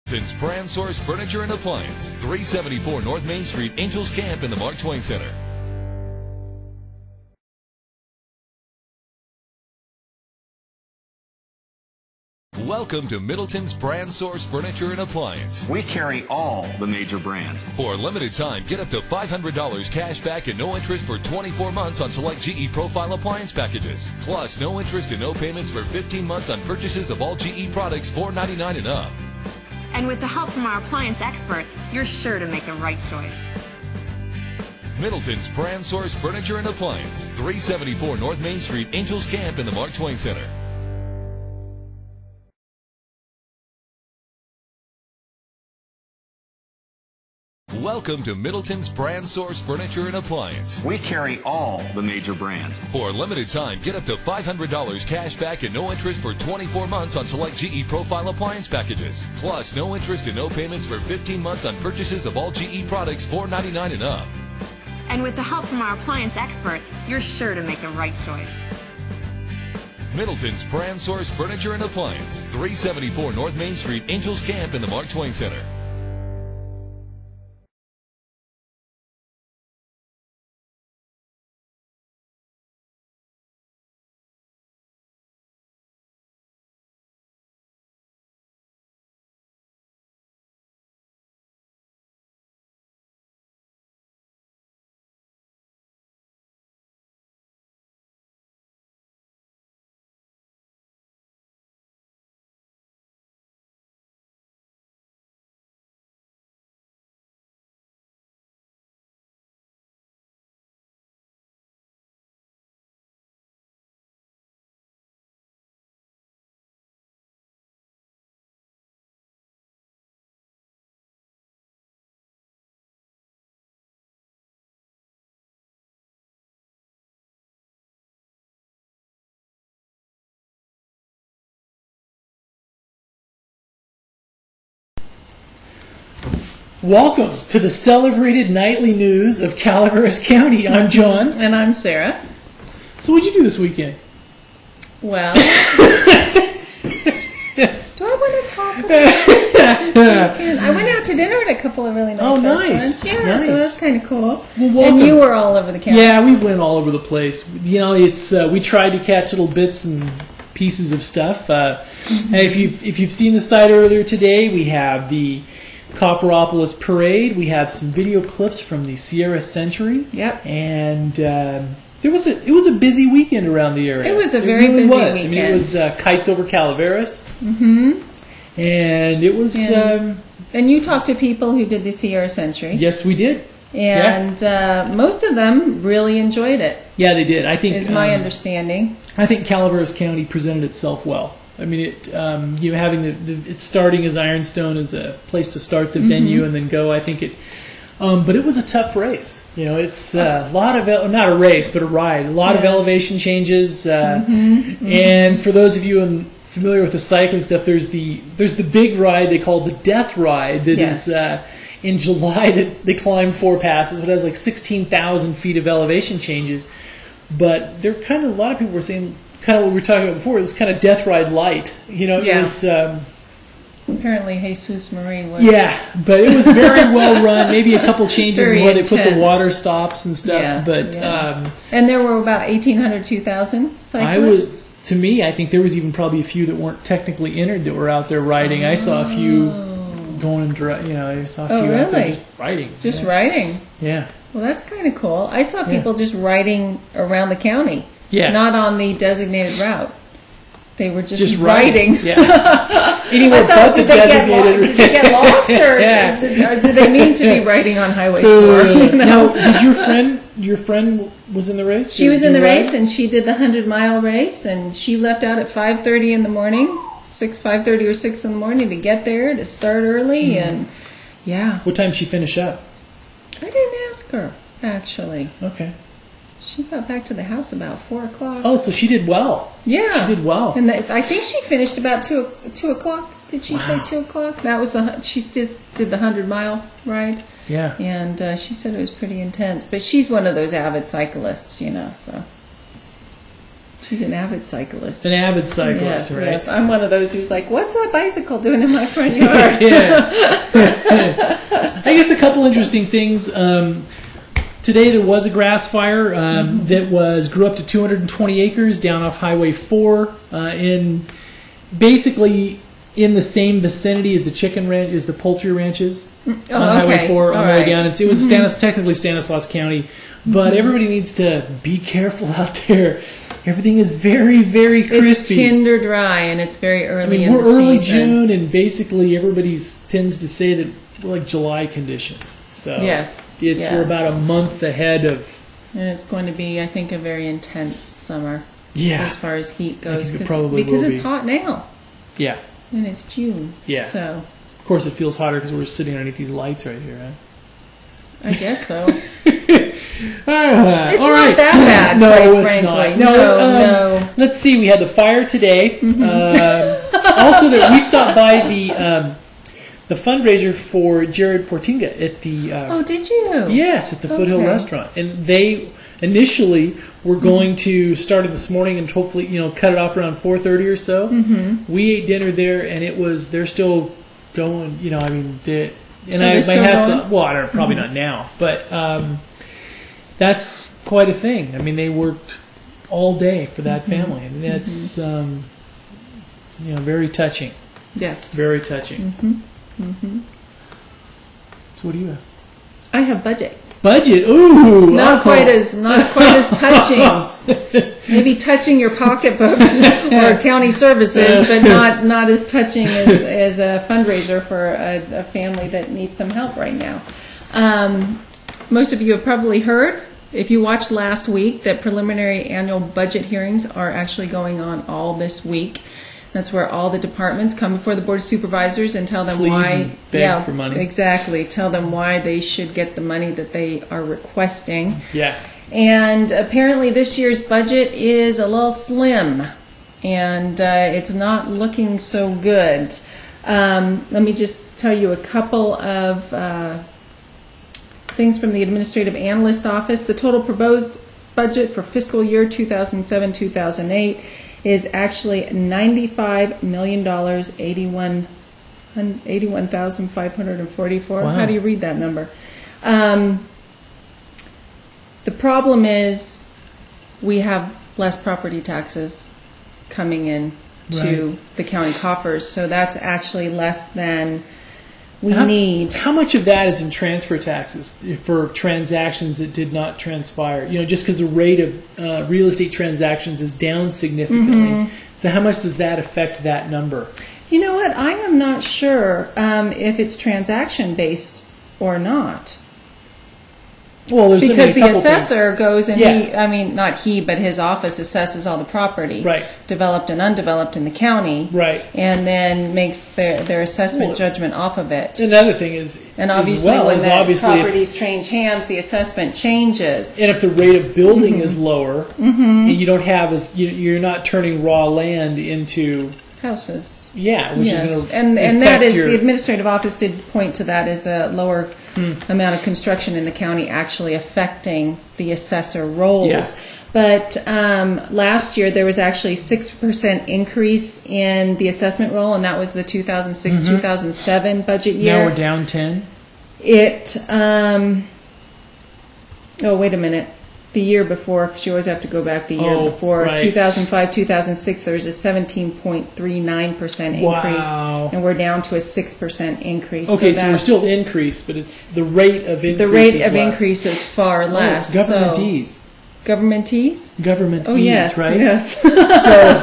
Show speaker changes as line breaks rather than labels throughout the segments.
Since Brand Source Furniture and Appliance, 374 North Main Street, Angels Camp in the Mark Twain Center. Welcome to Middleton's Brand Source Furniture and Appliance.
We carry all the major brands.
For a limited time, get up to $500 cash back and no interest for 24 months on select GE Profile appliance packages. Plus, no interest and no payments for 15 months on purchases of all GE products $4.99 and up.
And with the help from our appliance experts, you're sure to make the right choice.
Middleton's Brand Source Furniture and Appliance, 374 North Main Street, Angels Camp in the Mark Twain Center. Welcome to Middleton's Brand Source Furniture and Appliance.
We carry all the major brands.
For a limited time, get up to $500 cash back and no interest for 24 months on select GE Profile appliance packages. Plus, no interest and no payments for 15 months on purchases of all GE products $4.99 and up.
And with the help from our appliance experts, you're sure to make the right choice.
Middleton's Brand Source Furniture and Appliance, 374 North Main Street, Angels Camp in the Mark Twain Center.
Welcome to the celebrated nightly news of Calaveras County. I'm John.
And I'm Sarah.
So what'd you do this weekend?
Well, do I want to talk about this weekend? I went out to dinner at a couple of really nice restaurants. Yeah,
nice.
So that's kind of cool.
Well,
and you were all over the county.
Yeah, we went all over the place. You know, it's we tried to catch little bits and pieces of stuff. And if you've seen the site earlier today, we have the Copperopolis Parade. We have some video clips from the Sierra Century.
Yep.
And it was a busy weekend around the area.
It was a very busy weekend.
I mean, it was Kites Over Calaveras.
Mm-hmm.
And it was...
and you talked to people who did the Sierra Century.
Yes, we did.
And most of them really enjoyed it.
Yeah, they did. I think
is my understanding.
I think Calaveras County presented itself well. I mean, having it starting as Ironstone as a place to start the venue and then go. I think it, but it was a tough race. You know, it's a lot of not a race, but a ride. A lot of elevation changes. And for those of you familiar with the cycling stuff, there's the big ride they call the Death Ride that is in July. That they climb 4 passes. It has like 16,000 feet of elevation changes. But they're kind of a lot of people were saying. Kind of what we were talking about before, this kind of Death Ride light. You know, it was...
apparently Jesus Marie was...
Yeah, but it was very well run. Maybe a couple changes in where they put the water stops and stuff.
Yeah,
but
and there were about 1,800, 2,000 cyclists?
To me, I think there was even probably a few that weren't technically entered that were out there riding. I saw a few going and I saw a few out there just riding.
Just riding?
Yeah.
Well, that's kind of cool. I saw people just riding around the county.
Yeah.
Not on the designated route. They were just riding.
Yeah. Anywhere but the designated route.
Did they get lost, or do they mean to be riding on Highway 4? You know?
Now, did your friend was in the race?
She was in the race, and she did the 100-mile race, and she left out at 5:30 in the morning, 5:30 or 6 in the morning to get there, to start early, and
What time did she finish up?
I didn't ask her, actually.
Okay.
She got back to the house about 4 o'clock.
Oh, so she did well.
Yeah.
She did well.
And I think she finished about 2 o'clock. Did she say 2 o'clock? That was she just did the 100-mile ride.
Yeah.
And she said it was pretty intense. But she's one of those avid cyclists, you know, so. She's an avid cyclist.
An avid cyclist,
Yes,
right?
yes. I'm one of those who's like, what's that bicycle doing in my front yard?
Yeah. I guess a couple interesting things. Today there was a grass fire that grew up to 220 acres down off Highway 4 basically in the same vicinity as the chicken ranch, as the poultry ranches on Highway 4 on the way down. It was technically Stanislaus County, but everybody needs to be careful out there. Everything is very, very crispy.
It's tinder dry, and it's very early in the season.
We're early June, and basically everybody tends to say that we're like July conditions. So we're about a month ahead of.
And it's going to be, I think, a very intense summer.
Yeah.
As far as heat goes,
because
it's hot now.
Yeah.
And it's June.
Yeah.
So.
Of course, it feels hotter because we're sitting underneath these lights right here, right?
I guess so.
It's
all not that bad,
no,
quite
it's
frankly.
Not.
No.
Let's see. We had the fire today. Also, that we stopped by the fundraiser for Jared Portinga at the.
Oh, did you?
Yes, at the Foothill Restaurant, and they initially were going to start it this morning and hopefully cut it off around 4:30 or so. We ate dinner there, and they're still going. I mean, and I had some. Well, I don't know, probably not now, but that's quite a thing. I mean, they worked all day for that family, and that's very touching.
Yes,
very touching. So what do you have?
I have budget.
Budget, ooh,
not quite as touching. Maybe touching your pocketbooks or county services, but not as touching as a fundraiser for a family that needs some help right now. Most of you have probably heard, if you watched last week, that preliminary annual budget hearings are actually going on all this week. That's where all the departments come before the Board of Supervisors and tell them why.
Beg for money.
Exactly. Tell them why they should get the money that they are requesting.
Yeah.
And apparently this year's budget is a little slim, and it's not looking so good. Let me just tell you a couple of things from the Administrative Analyst Office. The total proposed budget for fiscal year 2007-2008 is actually $95,081,544.
Wow.
How do you read that number? The problem is we have less property taxes coming in to the county coffers, so that's actually less than we need.
How much of that is in transfer taxes for transactions that did not transpire? Just because the rate of real estate transactions is down significantly. So how much does that affect that number?
You know what? I am not sure if it's transaction based or not.
Well, there's
because the assessor goes and but his office assesses all the property, developed and undeveloped in the county, and then makes their assessment judgment off of it.
Another thing is,
and obviously when that properties change hands, the assessment changes.
And if the rate of building is lower, and you don't have you're not turning raw land into
houses.
Yeah, which is going to
and that is the administrative office did point to that as a lower amount of construction in the county actually affecting the assessor rolls.
Yeah.
But last year there was actually 6% increase in the assessment roll, and that was the 2006-2007 budget year.
Now we're down 10.
Oh, wait a minute. The year before, because you always have to go back the year before, 2005-2006, there was a 17.39% increase, and we're down to a 6% increase.
Okay, so we're still increased, but it's the rate of increase.
The rate of increase is far less.
It's governmentees.
Governmentees?
Governmentees,
yes,
right?
Yes.
So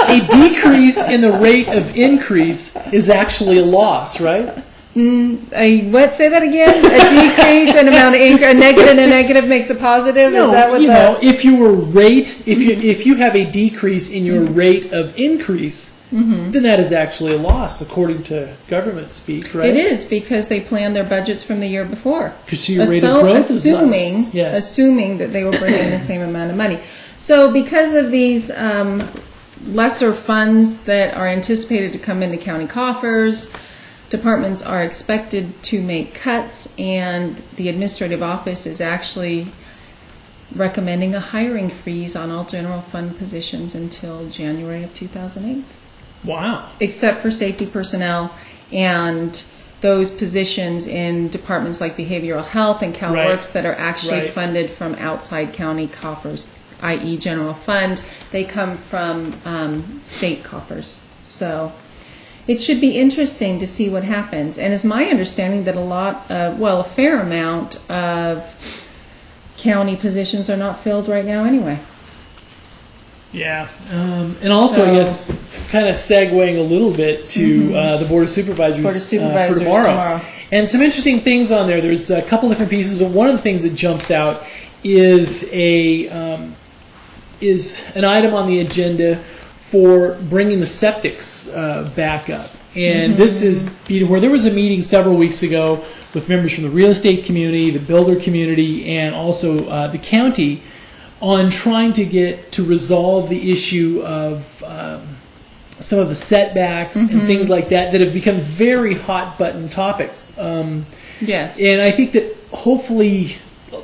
a decrease in the rate of increase is actually a loss, right?
Say that again? A decrease in amount of increase, a negative and a negative makes a positive?
No,
is that what
if you have a decrease in your rate of increase, then that is actually a loss, according to government speak, right?
It is, because they planned their budgets from the year before.
Because your rate of growth is less. Yes.
Assuming that they will bring in the same amount of money. So because of these lesser funds that are anticipated to come into county coffers, departments are expected to make cuts, and the administrative office is actually recommending a hiring freeze on all general fund positions until January of 2008,
Wow.
except for safety personnel and those positions in departments like behavioral health and CalWorks that are actually funded from outside county coffers, i.e. general fund. They come from state coffers. So it should be interesting to see what happens. And it's my understanding that a fair amount of county positions are not filled right now anyway.
Yeah, and also I guess kind of segueing a little bit to the Board of Supervisors, for tomorrow. And some interesting things on there. There's a couple different pieces, but one of the things that jumps out is an item on the agenda for bringing the septics back up. And this is where there was a meeting several weeks ago with members from the real estate community, the builder community, and also the county, on trying to resolve the issue of some of the setbacks and things like that have become very hot button topics.
Yes.
And I think that hopefully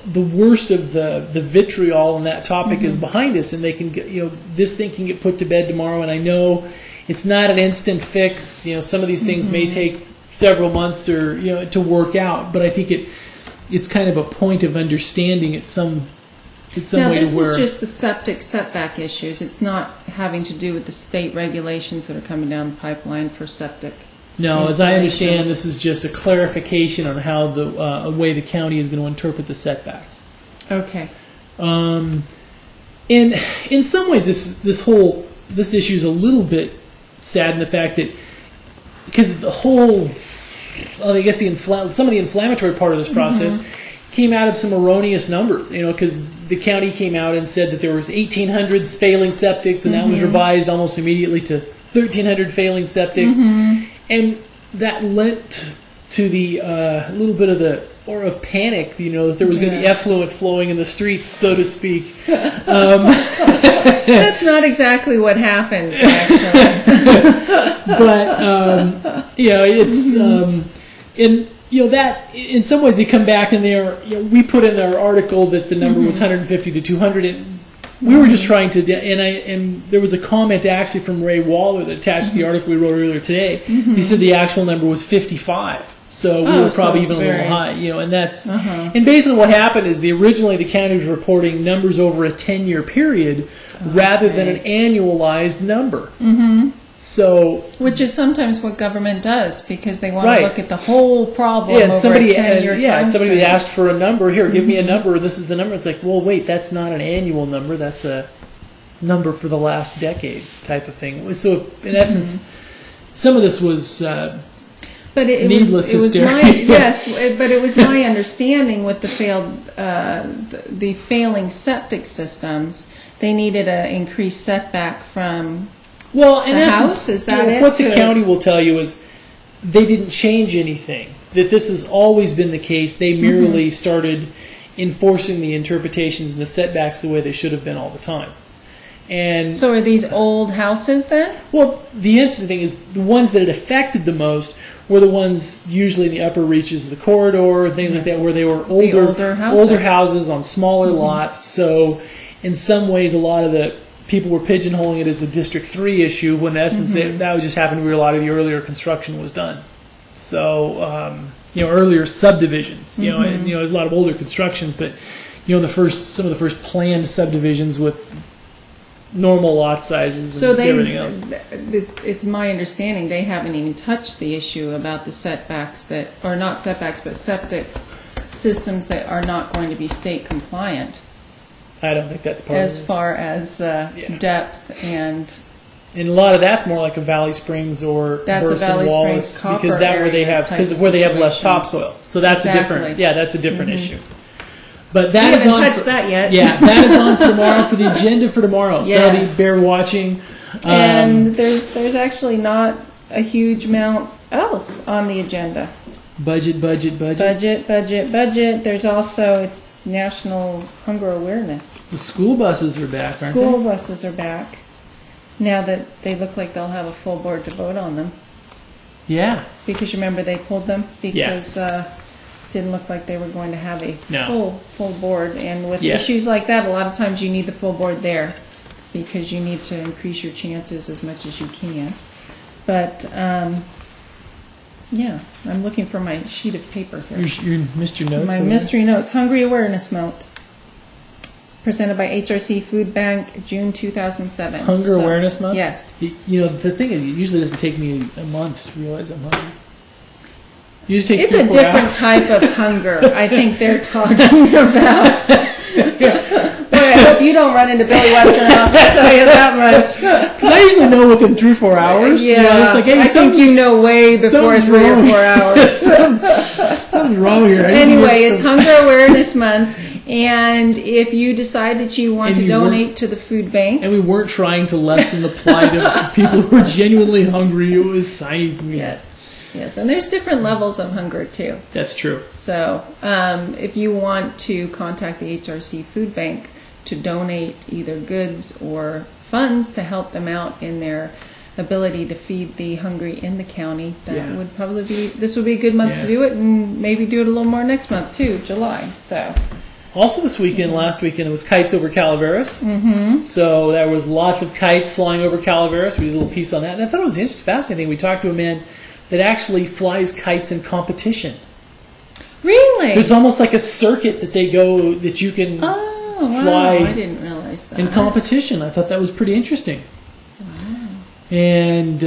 the worst of the vitriol on that topic is behind us, and they can get, this thing can get put to bed tomorrow. And I know it's not an instant fix. Some of these things may take several months or to work out, but I think it's kind of a point of understanding at some
Now,
way
this
to where
is just the septic setback issues. It's not having to do with the state regulations that are coming down the pipeline for septic.
No, as I understand, this is just a clarification on how a way the county is going to interpret the setbacks.
Okay.
And in some ways, this issue is a little bit sad in the fact that because the whole, I guess some of the inflammatory part of this process came out of some erroneous numbers. Because the county came out and said that there was 1,800 failing septics, and that was revised almost immediately to 1,300 failing septics. And that led to the little bit of the aura of panic, that there was going to be effluent flowing in the streets, so to speak.
That's not exactly what happens, actually.
But it's that in some ways they come back and we put in our article that the number was 150 to 200. And we were just trying to, and there was a comment actually from Ray Waller that attached to the article we wrote earlier today. He said the actual number was 55, so we were probably even a little high, and that's, and basically what happened is originally the county was reporting numbers over a 10-year period rather than an annualized number. So,
which is sometimes what government does because they want to look at the whole problem over a 10-year time
somebody
frame.
asked for a number. Here, give me a number. This is the number. It's like, well, wait, that's not an annual number. That's a number for the last decade type of thing. So, in essence, some of this was needless hysteria.
But it was my understanding with the failing septic systems, they needed an increased setback from.
Well, in essence,
house? Is that it?
What the county will tell you is they didn't change anything. That this has always been the case. They merely started enforcing the interpretations and the setbacks the way they should have been all the time. And
so are these old houses then?
Well, the interesting thing is the ones that it affected the most were the ones usually in the upper reaches of the corridor and things like that, where they were older houses on smaller lots. So in some ways, a lot of the people were pigeonholing it as a District 3 issue, when in essence that would just happen to be where a lot of the earlier construction was done. So, earlier subdivisions, and, there's a lot of older constructions, but, some of the first planned subdivisions with normal lot sizes and everything else.
It's my understanding they haven't even touched the issue about the setbacks not setbacks, but septic systems that are not going to be state compliant.
I don't think that's part of it.
As far as depth and
a lot of that's more like a Valley Springs or Burson Wallace, because where they have less topsoil. So that's a different issue. But that is on. Touched
that yet?
Yeah, that is on for tomorrow for the agenda for tomorrow. So that'll be bear watching.
And there's actually not a huge amount else on the agenda.
Budget.
There's also, it's National Hunger Awareness.
The school buses are back, aren't they?
School buses are back. Now that they look like they'll have a full board to vote on them.
Yeah.
Because remember they pulled them? Because didn't look like they were going to have a
No.
full board. And with
Yeah.
issues like that, a lot of times you need the full board there because you need to increase your chances as much as you can. But yeah, I'm looking for my sheet of paper here.
You missed your notes?
My
over
mystery notes. Hungry Awareness Month. Presented by HRC Food Bank, June 2007.
there? Hunger Awareness Month?
Yes.
You know, the thing is, it usually doesn't take me a month to realize I'm hungry. It usually takes
It's
3
a
or 4
different
hours.
type of hunger I think they're talking about. Boy, I hope you don't run into Billy Western, I'll tell you that much.
Because I usually know within 3 or 4 hours.
Yeah,
You know, it's like, hey,
I think you know way before
something's
3 or
wrong.
4 hours.
Something's wrong here. I need to
Anyway,
get
it's
some-
Hunger Awareness Month, and if you decide that you want
And
to
you
donate to the food bank,
And we weren't trying to lessen the plight of people who are genuinely hungry. It was
yes, and there's different levels of hunger too.
That's true.
So, if you want to contact the HRC Food Bank to donate either goods or funds to help them out in their ability to feed the hungry in the county, that
Yeah.
would probably be, this would be a good month
Yeah.
to do it, and maybe do it a little more next month too, July. So,
Also this weekend, last weekend, it was Kites Over Calaveras. Mm-hmm. So there was lots of kites flying over Calaveras. We did a little piece on that. And I thought it was interesting, fascinating. We talked to a man that actually flies kites in competition.
really?
There's almost like a circuit that they go, that you can
Oh, wow.
fly
I didn't realize that.
in competition. I thought that was pretty interesting. And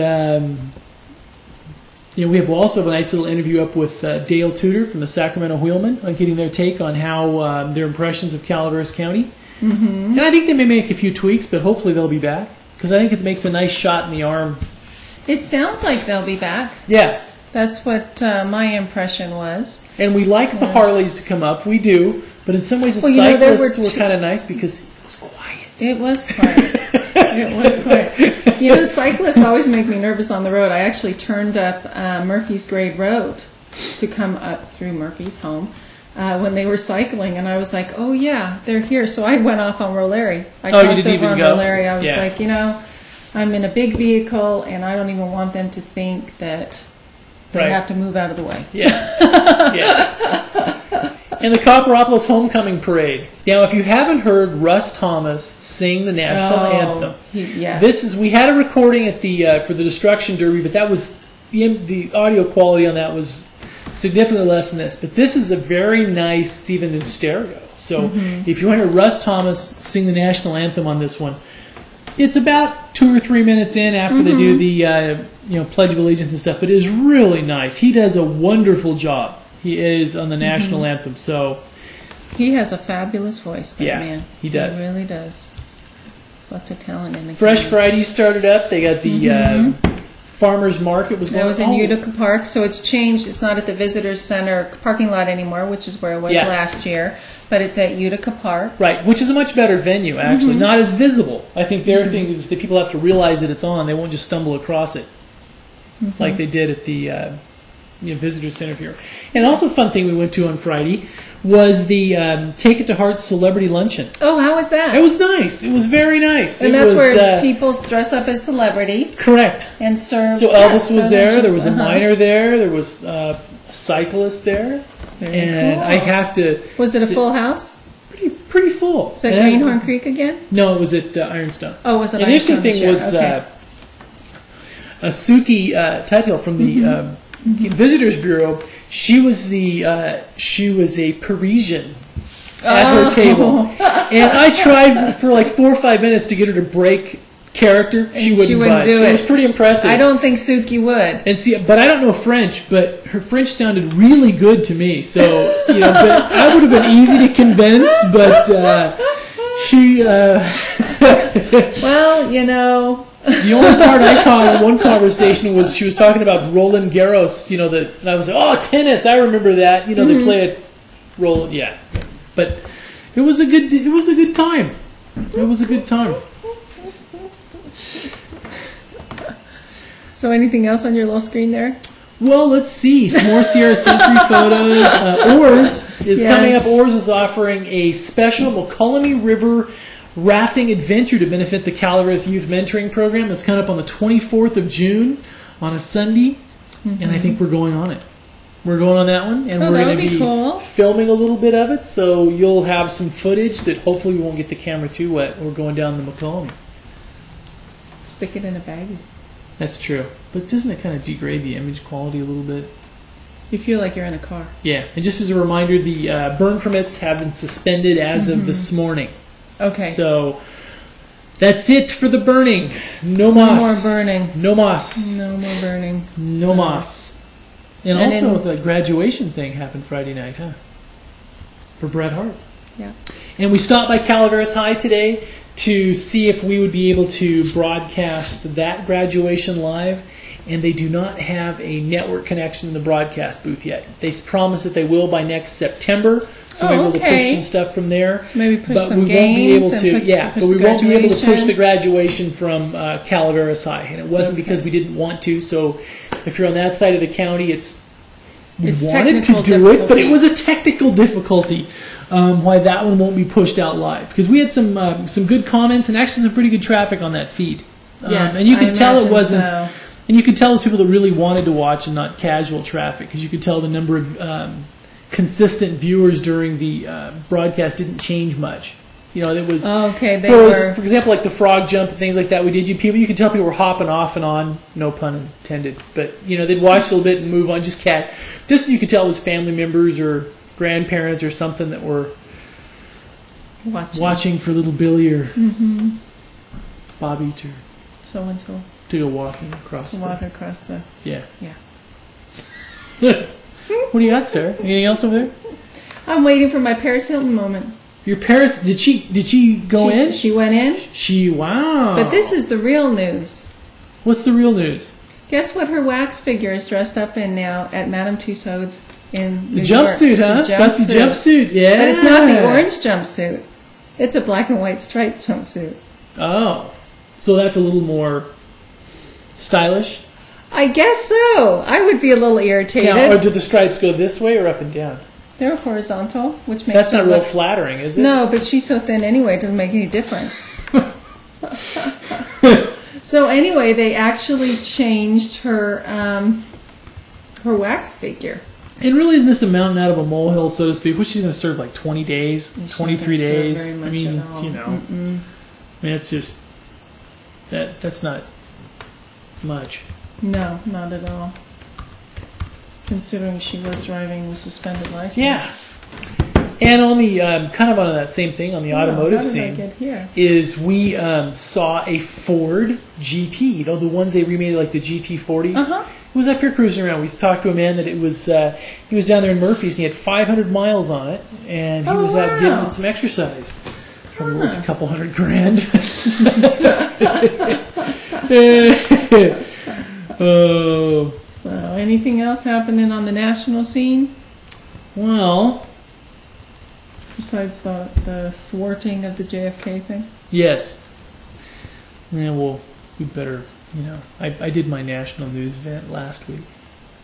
you know, we also have a nice little interview up with Dale Tudor from the Sacramento Wheelmen on getting their take on how their impressions of Calaveras County. Mm-hmm. And I think they may make a few tweaks, but hopefully they'll be back because I think it makes a nice shot in the arm.
It sounds like they'll be back.
Yeah,
That's what my impression was.
and we like the Harleys to come up. We do, but in some ways the
Well, you know, there
cyclists
were
were
two-
kind of nice because it was quiet.
It was quiet. It was quiet. You know, cyclists always make me nervous on the road. I actually turned up Murphy's Grade Road to come up through Murphy's home when they were cycling, and I was like, oh yeah, they're here. So I went off on Roleri. I
Oh, you
crossed
didn't
over
even
on
go?
Roleri. I was
Yeah.
like, you know, I'm in a big vehicle, and I don't even want them to think that they
Right.
have to move out of the way.
Yeah. Yeah. And the Copperopolis Homecoming Parade. Now, if you haven't heard Russ Thomas sing the national anthem,
Yes.
we had a recording at the for the Destruction Derby, but that was the audio quality on that was significantly less than this. But this is a very nice. It's even in stereo. So if you want to hear Russ Thomas sing the national anthem on this one, it's about 2 or 3 minutes in after they do the Pledge of Allegiance and stuff. But it is really nice. He does a wonderful job. He is on the national anthem. So
He has a fabulous voice, that
Yeah,
man.
he does.
He really does. There's lots of talent in the
Fresh
county.
Friday started up. They got the farmers market was going.
That was in Utica Park, so it's changed. It's not at the Visitors Center parking lot anymore, which is where it was
Yeah.
last year, but it's at Utica Park.
Right, which is a much better venue actually. Not as visible. I think their thing is that people have to realize that it's on. They won't just stumble across it like they did at the Visitors Center here. And also a fun thing we went to on Friday was the Take It to Heart Celebrity Luncheon.
Oh, how was that?
It was nice. It was very nice.
and
it
that's
was,
where people dress up as celebrities
correct.
and serve.
So
yes,
Elvis was there.
luncheons.
There was a miner there. There was a cyclist there.
Very
And
cool.
I have to.
Was it a
say-
full house?
Pretty full.
Is that
And I-
Greenhorn Creek again?
No, it was at Ironstone.
Oh, was it
And the interesting
Ironstone this
thing
year?
was
Okay.
Suki Titel from the Visitors Bureau. She was a Parisian at her table, and I tried for like 4 or 5 minutes to get her to break character. She
And
wouldn't,
she wouldn't
budge.
do
It
it.
was pretty impressive.
I don't think Suki would.
And see, but I don't know French, but her French sounded really good to me. So, but I would have been easy to convince, but she.
Well,
The only part I caught in one conversation was she was talking about Roland Garros. And I was like, oh, tennis! I remember that. They play at Roland. Yeah, but it was a good time. It was a good time.
So anything else on your little screen there?
Well, let's see. Some more Sierra Century photos. Oars is coming up. Oars is offering a special McCullamy River rafting adventure to benefit the Calaveras Youth Mentoring Program. That's coming up on the 24th of June on a Sunday, and I think we're going on it. We're going on that one, and
Oh,
we're
that
going
would
to
be cool.
filming a little bit of it, so you'll have some footage that hopefully we won't get the camera too wet. We're going down the Macomb.
Stick it in a baggie.
That's true. But doesn't it kind of degrade the image quality a little bit?
You feel like you're in a car.
Yeah, and just as a reminder, the burn permits have been suspended as of this morning.
Okay.
So that's it for the burning. No
No
moss.
more burning.
No moss.
No more burning.
No
So-
moss. And
And
also
then-
the graduation thing happened Friday night, huh? For Bret Hart.
Yeah.
And we stopped by Calaveras High today to see if we would be able to broadcast that graduation live. And they do not have a network connection in the broadcast booth yet. They promise that they will by next September. So maybe we'll push
okay.
some stuff from there.
So maybe push
But
some
we won't be
games
able
and
to,
push-
yeah,
push
but we
the
won't be able to push
graduation.
the graduation from Calaveras High. And it wasn't because we didn't want to. So if you're on that side of the county, we
It's
wanted to
technical
do it, but it was
difficulties.
a technical difficulty why that one won't be pushed out live. Because we had some good comments and actually some pretty good traffic on that feed.
Yes,
and you could
I
tell it
imagine
wasn't.
so.
And you could tell it was people that really wanted to watch and not casual traffic, because you could tell the number of consistent viewers during the broadcast didn't change much. You know, it was.
Okay, they
for
were.
example, like the frog jump and things like that we did. You could tell people were hopping off and on, no pun intended. But they'd watch a little bit and move on. Just cat. This one you could tell was family members or grandparents or something that were watching for little Billy or Bobby
So and so.
to go walking across.
To walk across the.
Yeah.
Yeah.
What do you got, Sarah? Anything else over there?
I'm waiting for my Paris Hilton moment.
Your Paris? Did she go in?
She went in.
Wow.
But this is the real news.
What's the real news?
Guess what her wax figure is dressed up in now at Madame Tussauds in
The
New
jumpsuit,
York.
huh?
The
That's the jumpsuit. Yeah.
But it's not the orange jumpsuit. It's a black and white striped jumpsuit.
Oh, so that's a little more stylish.
I guess so. I would be a little irritated.
Now, or do the stripes go this way or up and down?
They're horizontal, which makes
That's not
it
real
look-
flattering, is it?
No, but she's so thin anyway, it doesn't make any difference. So anyway, they actually changed her her wax figure.
And really, isn't this a mountain out of a molehill, so to speak? Which she's going to serve like 20 days,
She's not
23
gonna serve
days.
very much
I mean,
at all.
I mean, it's just that's not much.
No, not at all. Considering she was driving with suspended license.
Yeah. And on the kind of on that same thing on the automotive
how did I
scene
get here?
is we saw a Ford GT. The ones they remade like the GT40s.
Uh-huh.
He was up here cruising around. We talked to a man that it was he was down there in Murphy's and he had 500 miles on it, and he
Oh,
was out
wow.
getting it some exercise. Probably worth a couple $100,000. Oh.
So, anything else happening on the national scene
Well,
besides the thwarting of the JFK thing?
yes. Yeah, well, we better, I did my national news event last week.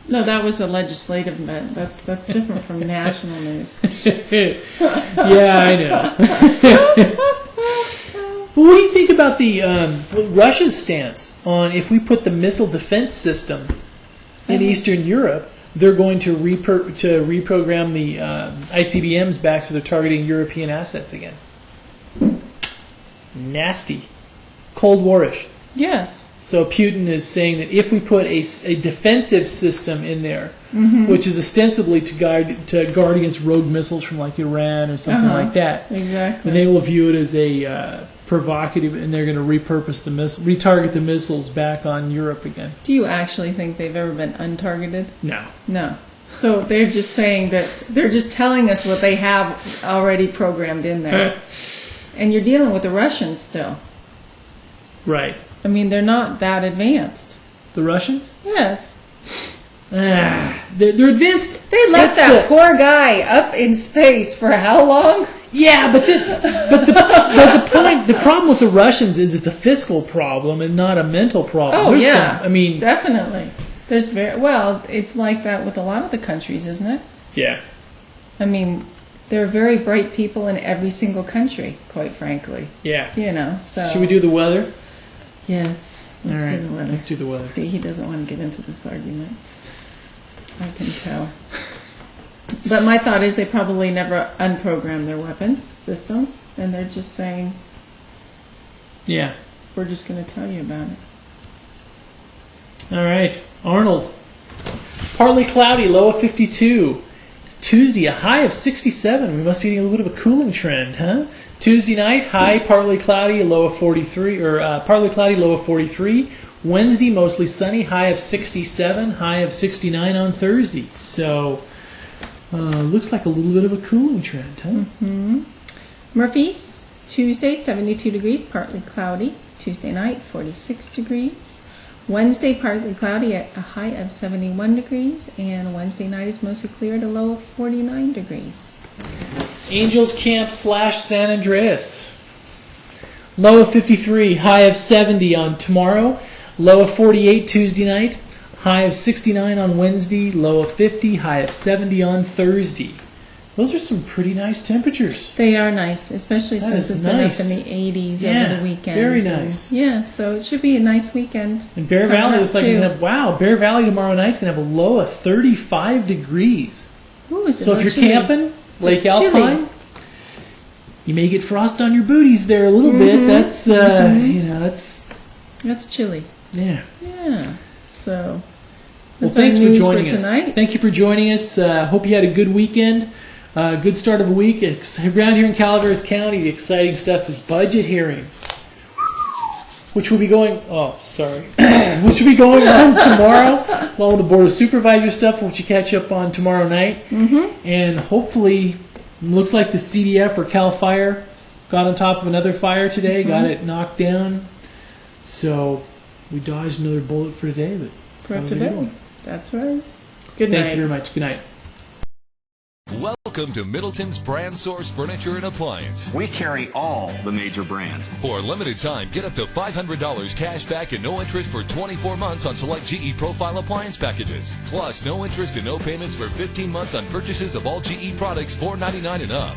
No, that was a legislative event. That's different from national news.
Yeah, I know. But what do you think about the Russia's stance on if we put the missile defense system in Eastern Europe, they're going to reprogram the ICBMs back so they're targeting European assets again? Nasty. Cold War-ish.
Yes.
So Putin is saying that if we put a defensive system in there, which is ostensibly to guard against rogue missiles from like Iran or something like that,
Exactly.
then they will view it as a provocative, and they're going to retarget the missiles back on Europe again.
Do you actually think they've ever been untargeted?
No.
No. So they're just saying that they're just telling us what they have already programmed in there. And you're dealing with the Russians still.
Right.
I mean, they're not that advanced.
The Russians?
Yes.
They're advanced.
They left
That's
that poor guy up in space for how long?
Yeah, but the point, the problem with the Russians is it's a fiscal problem and not a mental problem.
Oh,
There's
yeah.
some-
Definitely. It's like that with a lot of the countries, isn't it?
Yeah.
I mean, there are very bright people in every single country, quite frankly.
Yeah.
So.
Should we do the weather?
Yes. Let's
All right,
do the weather.
let's do the weather.
See, he doesn't want to get into this argument. I can tell. But my thought is they probably never unprogrammed their weapons systems, and they're just saying,
Yeah.
we're just going to tell you about it.
All right. Arnold. Partly cloudy, low of 52. Tuesday, a high of 67. We must be getting a little bit of a cooling trend, huh? Tuesday night, high, partly cloudy, low of 43, partly cloudy, low of 43. Wednesday, mostly sunny, high of 67, high of 69 on Thursday. So, looks like a little bit of a cooling trend, huh?
Mm-hmm. Murphy's, Tuesday, 72 degrees, partly cloudy. Tuesday night, 46 degrees. Wednesday, partly cloudy at a high of 71 degrees. And Wednesday night is mostly clear at a low of 49 degrees.
Angels Camp / San Andreas. Low of 53, high of 70 on tomorrow. Low of 48 Tuesday night. High of 69 on Wednesday. Low of 50, high of 70 on Thursday. Those are some pretty nice temperatures.
They are nice, especially since it's been up in the 80s over the weekend.
Very nice.
Yeah, so it should be a nice weekend.
And Bear Valley looks like it's going to have, Bear Valley tomorrow night's going to have a low of 35 degrees.
Ooh,
so if you're camping, Lake Alpine,
chilly.
You may get frost on your booties there a little bit. That's,
That's chilly.
Yeah.
Yeah, so...
Well, thanks for joining us. Thank you for joining us. Hope you had a good weekend. Good start of a week. Around here in Calaveras County, the exciting stuff is budget hearings, which will be going. Which will be going on tomorrow, along with the Board of Supervisor stuff, which you catch up on tomorrow night.
Mm-hmm.
And hopefully, it looks like the CDF or Cal Fire got on top of another fire today, got it knocked down. So we dodged another bullet for today, but
for up to date. That's right. Good night.
Thank you very much. Good night.
Welcome to Middleton's Brand Source Furniture and Appliance.
We carry all the major brands.
For a limited time, get up to $500 cash back and no interest for 24 months on select GE Profile appliance packages. Plus, no interest and no payments for 15 months on purchases of all GE products $4.99 and up.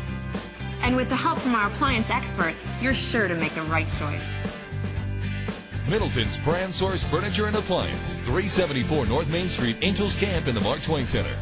And with the help from our appliance experts, you're sure to make the right choice.
Middleton's Brand Source Furniture and Appliance, 374 North Main Street, Angels Camp in the Mark Twain Center.